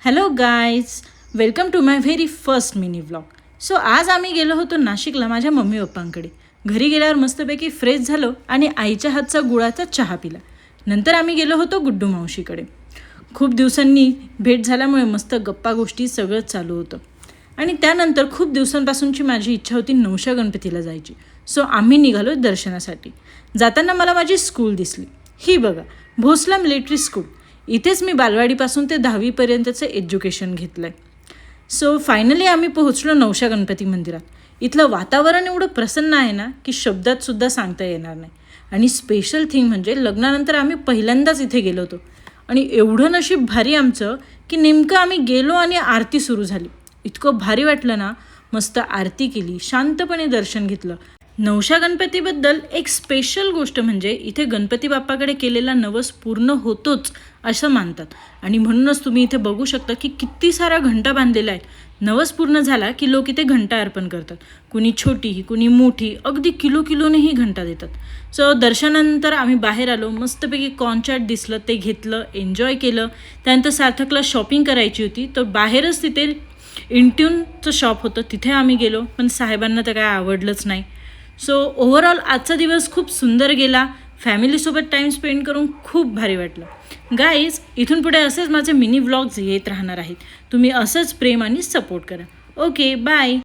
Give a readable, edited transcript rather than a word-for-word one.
Hello guys, welcome to my very first mini vlog. So आज आम्ही गेलो होतो नाशिकला माझ्या मम्मी पप्पांकडे. घरी गेल्यावर मस्तपैकी फ्रेश झालो आणि आईच्या हातचा गुळाचा चहा पिला. नंतर आम्ही गेलो होतो गुड्डू मावशीकडे. खूप दिवसांनी भेट झाल्यामुळे मस्त गप्पा गोष्टी सगळं चालू होतं. आणि त्यानंतर खूप दिवसांपासूनची माझी इच्छा होती नवशा गणपतीला जायची. सो आम्ही निघालो दर्शनासाठी. जाताना मला माझी स्कूल दिसली. ही बघा, भोसला मिलिटरी स्कूल. इथेच मी बालवाडीपासून ते 10वीपर्यंतचं एज्युकेशन घेतलं आहे. सो फायनली आम्ही पोहोचलो नवशा गणपती मंदिरात. इथलं वातावरण एवढं प्रसन्न आहे ना की शब्दातसुद्धा सांगता येणार नाही. आणि स्पेशल थिंग म्हणजे लग्नानंतर आम्ही पहिल्यांदाच इथे गेलो होतो. आणि एवढं नशीब भारी आमचं की नेमकं आम्ही गेलो आणि आरती सुरू झाली. इतकं भारी वाटलं ना. मस्त आरती केली, शांतपणे दर्शन घेतलं. नवशा गणपतीबद्दल एक स्पेशल गोष्ट म्हणजे इथे गणपती बाप्पाकडे केलेला नवस पूर्ण होतोच असं मानतात. आणि म्हणूनच तुम्ही इथे बघू शकता की किती सारा घंटा बांधलेला आहे. नवस पूर्ण झाला की लोक इथे घंटा अर्पण करतात. कुणी छोटी, कुणी मोठी, अगदी किलोनेही घंटा देतात. सो दर्शनानंतर आम्ही बाहेर आलो. मस्तपैकी कॉर्नचाट दिसलं, ते घेतलं, एन्जॉय केलं. त्यानंतर सार्थकला शॉपिंग करायची होती, तर बाहेरच तिथे इंट्यूनचं शॉप होतं, तिथे आम्ही गेलो. पण साहेबांना तर काय आवडलंच नाही. सो ओव्हरऑल आजचा दिवस खूप सुंदर गेला. फॅमिलीसोबत टाईम स्पेंड करून खूप भारी वाटलं. गाईज, इथून पुढे असेच माझे मिनी व्लॉग्स येत राहणार आहेत. तुम्ही असंच प्रेम आणि सपोर्ट करा. Okay, bye.